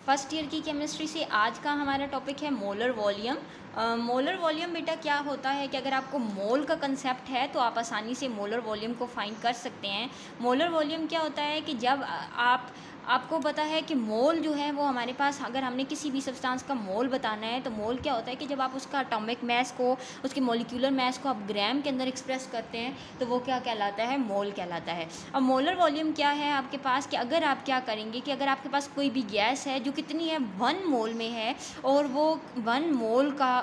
First year की chemistry से आज का हमारा टॉपिक है मोलर वॉल्यूम। मोलर वॉल्यूम बेटा क्या होता है कि अगर आपको मोल का कंसेप्ट है तो आप आसानी से मोलर वॉल्यूम को फाइंड कर सकते हैं। मोलर वॉल्यूम क्या होता है कि जब आपको पता है कि मोल जो है वो हमारे पास, अगर हमने किसी भी सब्सटेंस का मोल बताना है तो मोल क्या होता है कि जब आप उसका एटॉमिक मास को, उसके मॉलिक्यूलर मास को आप ग्राम के अंदर एक्सप्रेस करते हैं तो वो क्या कहलाता है, मोल कहलाता है। अब मोलर वॉल्यूम क्या है आपके पास कि अगर आप क्या करेंगे कि अगर आपके पास कोई भी गैस है जो कितनी है 1 मोल में है और वो 1 मोल का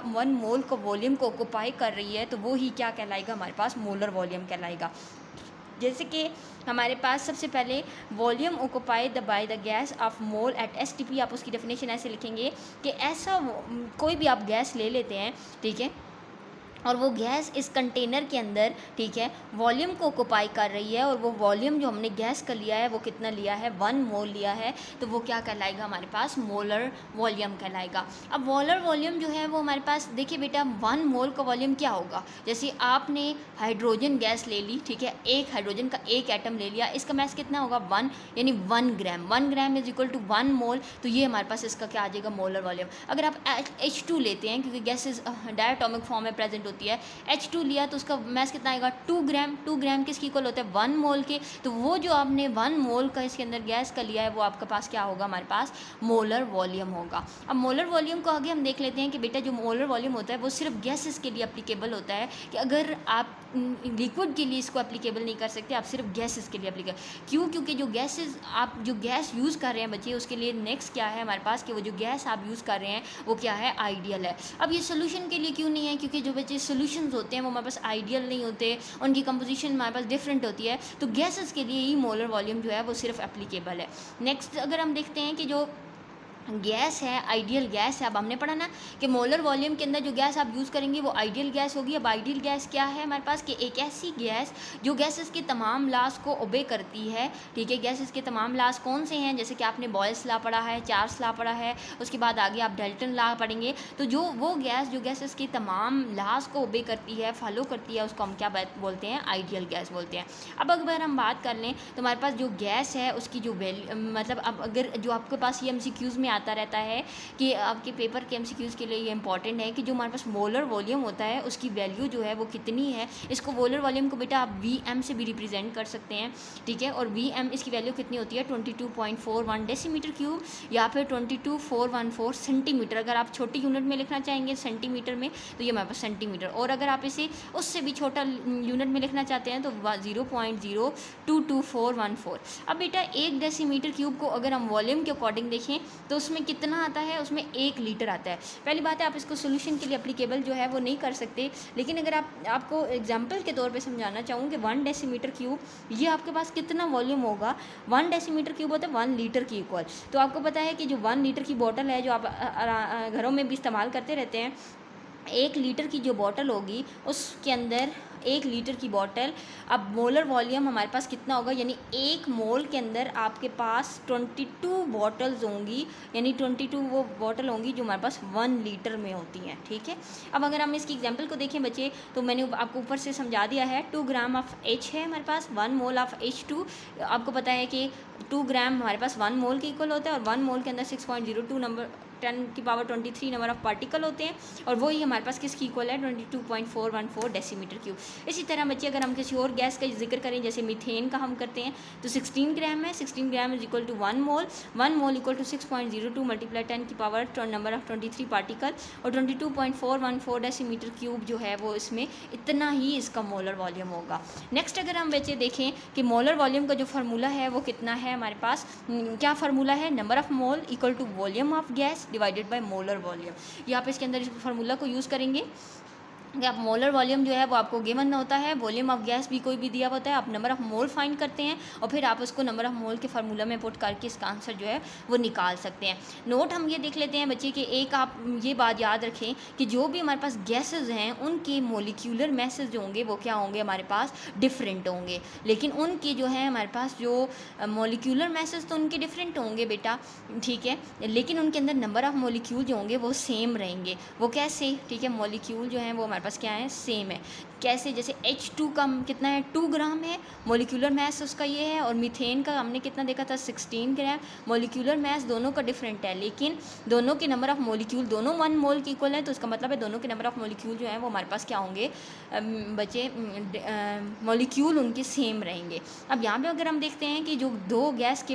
वॉल्यूम को ऑक्यूपाई कर रही है तो वो ही क्या कहलाएगा, हमारे पास मोलर वॉल्यूम कहलाएगा। जैसे कि हमारे पास सबसे पहले volume occupied by the gas of mole at STP, आप उसकी डेफिनेशन ऐसे लिखेंगे कि ऐसा कोई भी आप गैस ले लेते हैं, ठीक है, और वो गैस इस कंटेनर के अंदर, ठीक है, वॉल्यूम को ऑक्यूपाई कर रही है और वो वॉल्यूम जो हमने गैस का लिया है वो कितना लिया है, 1 मोल लिया है, तो वो क्या कहलाएगा, हमारे पास मोलर वॉल्यूम कहलाएगा। अब मोलर वॉल्यूम जो है वो हमारे पास, देखिए बेटा 1 मोल का वॉल्यूम क्या होगा, जैसे आपने हाइड्रोजन गैस ले ली, ठीक है, एक हाइड्रोजन का एक एटम ले लिया, इसका मास कितना होगा 1, यानी 1 ग्राम, 1 ग्राम इज इक्वल टू 1 मोल, तो ये हमारे पास इसका क्या आ जाएगा, मोलर वॉल्यूम। अगर आप H2 लेते हैं, क्योंकि गैसेज डायटोमिक फॉर्म में प्रेजेंट होती है, H2 लिया तो उसका मास कितना आएगा 2 ग्राम, 2 ग्राम किसकी इक्वल होता है 1 मोल के, तो वो जो आपने 1 मोल का इसके अंदर गैस का लिया है वो आपके पास क्या होगा, हमारे पास मोलर वॉल्यूम होगा। अब मोलर वॉल्यूम को आगे हम देख लेते हैं कि बेटा जो मोलर वॉल्यूम होता है वो सिर्फ गैसेस के लिए एप्लीकेबल होता है, कि अगर आप लिक्विड के लिए इसको एप्लीकेबल नहीं कर सकते, आप सिर्फ गैसेस के लिए एप्लीकेबल, क्यों, क्योंकि जो गैसेस आप जो गैस यूज़ कर रहे हैं बच्चे, उसके लिए नेक्स्ट क्या है हमारे पास कि वो जो गैस आप यूज़ कर रहे हैं वो क्या है, आइडियल है। अब ये सोल्यूशन के लिए क्यों नहीं है, क्योंकि जो बच्चे सोल्यूशंस होते हैं वो हमारे पास आइडियल नहीं होते, उनकी कंपोजिशन हमारे पास डिफरेंट होती है, तो गैसेस के लिए ही मोलर वॉल्यूम जो है वो सिर्फ एप्लीकेबल है। नेक्स्ट अगर हम देखते हैं कि जो गैस है, आइडियल गैस है, अब हमने पढ़ा ना कि मोलर वॉल्यूम के अंदर जो गैस आप यूज़ करेंगे वो आइडियल गैस होगी। अब आइडियल गैस क्या है हमारे पास कि एक ऐसी गैस जो गैसेस के तमाम लॉज को ओबे करती है, ठीक है, गैसेस के तमाम लॉज कौन से हैं, जैसे कि आपने बॉयल्स लॉ पढ़ा है, चार्ल्स लॉ पढ़ा है, उसके बाद आगे आप डाल्टन लॉ पढ़ेंगे, तो जो वो गैस जो गैसेस के तमाम लॉज को ओबे करती है, फॉलो करती है, उसको हम क्या बोलते हैं, आइडियल गैस बोलते हैं। अब अगर हम बात कर लें तो हमारे पास जो गैस है उसकी जो मतलब अब अगर जो आपके पास ये MCQs में आता रहता है कि आपके पेपर के MCQs के लिए ये इंपॉर्टेंट है कि जो हमारे पास मोलर वॉल्यूम होता है उसकी वैल्यू जो है वो कितनी है, इसको मोलर वॉल्यूम को बेटा आप VM से भी रिप्रेजेंट कर सकते हैं, ठीक है, और VM इसकी वैल्यू कितनी होती है 22.41 डेसीमीटर क्यूब या फिर 22414 सेंटीमीटर। अगर आप छोटी यूनिट में लिखना चाहेंगे सेंटीमीटर में तो ये हमारे पास सेंटीमीटर, और अगर आप इसे उससे भी छोटा यूनिट में लिखना चाहते हैं तो 0.022414। अब बेटा 1 डेसीमीटर क्यूब को अगर हम वॉल्यूम के अकॉर्डिंग देखें तो उसमें कितना आता है, उसमें 1 लीटर आता है। पहली बात है आप इसको सोल्यूशन के लिए एप्लीकेबल जो है वो नहीं कर सकते, लेकिन अगर आपको एग्जांपल के तौर पे समझाना चाहूँ कि 1 डेसीमीटर क्यूब ये आपके पास कितना वॉल्यूम होगा, 1 डेसीमीटर क्यूब होता है 1 लीटर की इक्वल। तो आपको पता है कि जो 1 लीटर की बोतल है जो आप घरों में भी इस्तेमाल करते रहते हैं, 1 लीटर की जो बोतल होगी उसके अंदर 1 लीटर की बोतल, अब मोलर वॉल्यूम हमारे पास कितना होगा, यानी 1 मोल के अंदर आपके पास 22 बॉटल्स होंगी, यानी 22 वो बोतल होंगी जो हमारे पास 1 लीटर में होती हैं, ठीक है। अब अगर हम इसकी एग्जांपल को देखें बच्चे तो मैंने आपको ऊपर से समझा दिया है, 2 ग्राम ऑफ H है हमारे पास, 1 मोल ऑफ H2, आपको पता है कि 2 ग्राम हमारे पास 1 मोल के इक्वल होता है, और 1 मोल के अंदर 6.02 नंबर 10⁻23 नंबर ऑफ पार्टिकल होते हैं, और वही हमारे पास किसकी इक्वल है 22.414 डेसीमीटर क्यूब। इसी तरह बच्चे अगर हम किसी और गैस का जिक्र करें जैसे मीथेन का हम करते हैं तो 16 ग्राम है, 16 gram is equal to 1 mole, 1 mole equal to 6.02 multiply 10⁻नंबर ऑफ 23 पार्टिकल, और 22.414 डेसीमीटर क्यूब जो है वो इसमें इतना ही इसका मोलर वॉल्यूम होगा। नेक्स्ट अगर हम बच्चे देखें कि मोलर वॉल्यूम का जो फार्मूला है वो कितना है हमारे पास, क्या फार्मूला है, number of mole equal to volume of gas divided by molar volume. यहाँ पे इसके अंदर इस फार्मूला को यूज़ करेंगे कि आप मोलर वॉल्यूम जो है वो आपको गिवन होता है, वॉल्यूम ऑफ गैस भी कोई भी दिया होता है, आप नंबर ऑफ मोल फाइंड करते हैं और फिर आप उसको नंबर ऑफ मोल के फार्मूला में पुट करके इसका आंसर जो है वो निकाल सकते हैं। नोट हम ये देख लेते हैं बच्चे कि एक आप ये बात याद रखें कि जो भी हमारे पास गैसेज हैं उनके मोलिक्यूलर मैसेज जो होंगे वो क्या होंगे, हमारे पास डिफरेंट होंगे, लेकिन उनके जो है हमारे पास जो मोलिक्यूलर मैसेज तो उनके डिफरेंट होंगे बेटा, ठीक है, लेकिन उनके अंदर नंबर ऑफ मोलिक्यूल जो होंगे वो सेम रहेंगे। वो कैसे, ठीक है, मोलिक्यूल जो हैं वो हमारे हमारे पास क्या है, सेम है। कैसे, जैसे H2 का कितना है, 2 ग्राम है, मोलिकुलर मास उसका ये है, और मीथेन का हमने कितना देखा था, 16 ग्राम। मोलिकुलर मास दोनों का डिफरेंट है, लेकिन दोनों के नंबर ऑफ मोलिक्यूल दोनों 1 मोल की इक्वल है, तो इसका मतलब है दोनों के नंबर ऑफ मोलिक्यूल जो है वो हमारे पास क्या होंगे, बचे मोलिक्यूल उनके सेम रहेंगे। अब यहाँ पे अगर हम देखते हैं कि जो दो गैस के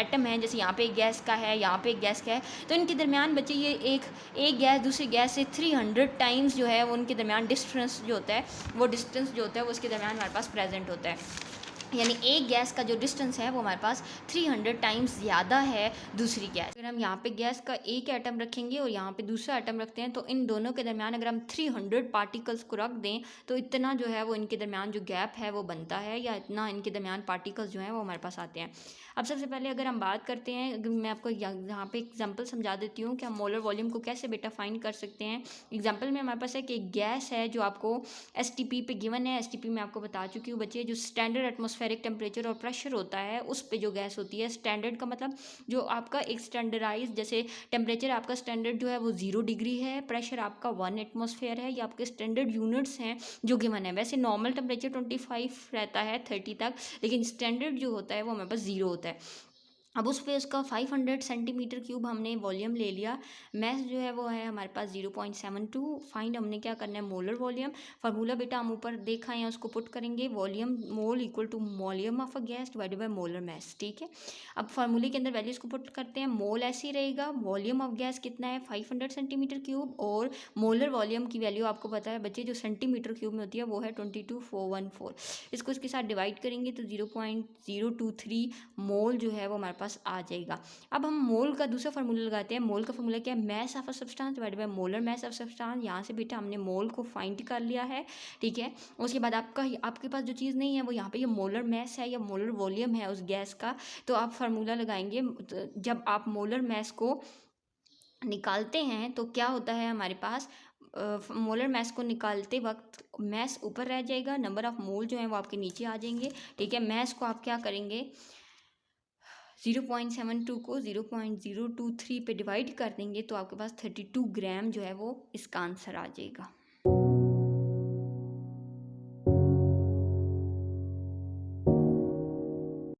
एटम हैं, जैसे यहाँ पे एक गैस का है, यहाँ पे एक गैस का है, तो इनके दरमियान बच्चे ये एक गैस दूसरी गैस से 300 टाइम्स जो है वो उनके दरमियान डिस्टेंस जो होता है, वो डिस्टेंस जो होता है वो उसके दरमियान हमारे पास प्रेजेंट होता है। यानी एक गैस का जो डिस्टेंस है वो हमारे पास 300 टाइम्स ज़्यादा है दूसरी गैस। अगर हम यहाँ पे गैस का एक एटम रखेंगे और यहाँ पे दूसरा एटम रखते हैं, तो इन दोनों के दरमियान अगर हम 300 पार्टिकल्स को रख दें, तो इतना जो है वो इनके दरमियान जो गैप है वो बनता है, या इतना इनके दरमियान पार्टिकल्स जो हैं वो हमारे पास आते हैं। अब सबसे पहले अगर हम बात करते हैं, मैं आपको यहाँ पे एग्जाम्पल समझा देती हूँ कि हम मोलर वॉल्यूम को कैसे बेटा फाइंड कर सकते हैं। एग्जाम्पल में हमारे पास है कि एक गैस है जो आपको STP पे गिवन है। STP मैं आपको बता चुकी हूँ बच्चे, जो स्टैंडर्ड एटमॉस्फेरिक टेम्परेचर और प्रेशर होता है उस पे जो गैस होती है। स्टैंडर्ड का मतलब जो आपका एक स्टैंडर्डाइज, जैसे टेम्परेचर आपका स्टैंडर्ड जो है वो 0 डिग्री है, प्रेशर आपका 1 एटमॉस्फेयर है, ये आपके स्टैंडर्ड यूनिट्स हैं जो गिवन है। वैसे नॉर्मल टेम्परेचर 25 रहता है 30 तक, लेकिन स्टैंडर्ड जो होता है वो हमारे पास 0 होता है। अब उस पे उसका 500 सेंटीमीटर क्यूब हमने वॉल्यूम ले लिया। मैस जो है वो है हमारे पास 0.72। फाइंड हमने क्या करना है, मोलर वॉल्यूम। फार्मूला बेटा हम ऊपर देखा है, उसको पुट करेंगे, volume mole equal to volume of a gas divided by molar mass. ठीक है, अब फार्मूले के अंदर वैल्यूज़ को पुट करते हैं। मोल ऐसे ही रहेगा, वॉल्यूम ऑफ गैस कितना है 500 सेंटीमीटर क्यूब, और मोलर वॉल्यूम की वैल्यू आपको पता है बच्चे जो सेंटीमीटर क्यूब में होती है वो है 22414। इसको इसके साथ डिवाइड करेंगे तो 0.023 मोल जो है वो हमारे पास आ जाएगा। अब हम मोल का दूसरा फार्मूला लगाते हैं। मोल का फार्मूला क्या है, mass of a substance divided by molar mass of substance. यहाँ से बेटा हमने मोल को फाइंड कर लिया है। ठीक है, उसके बाद आपके पास जो चीज़ नहीं है वो यहाँ पे ये मोलर मैस है या मोलर वॉल्यूम है उस गैस का, तो आप फार्मूला लगाएंगे। जब आप मोलर मैस को निकालते हैं तो क्या होता है हमारे पास, मोलर मैस को निकालते वक्त मैस ऊपर रह जाएगा, नंबर ऑफ मोल जो है वो आपके नीचे आ जाएंगे। ठीक है, मैस को आप क्या करेंगे, 0.72 को 0.023 पे डिवाइड कर देंगे तो आपके पास 32 ग्राम जो है वो इसका आंसर आ जाएगा।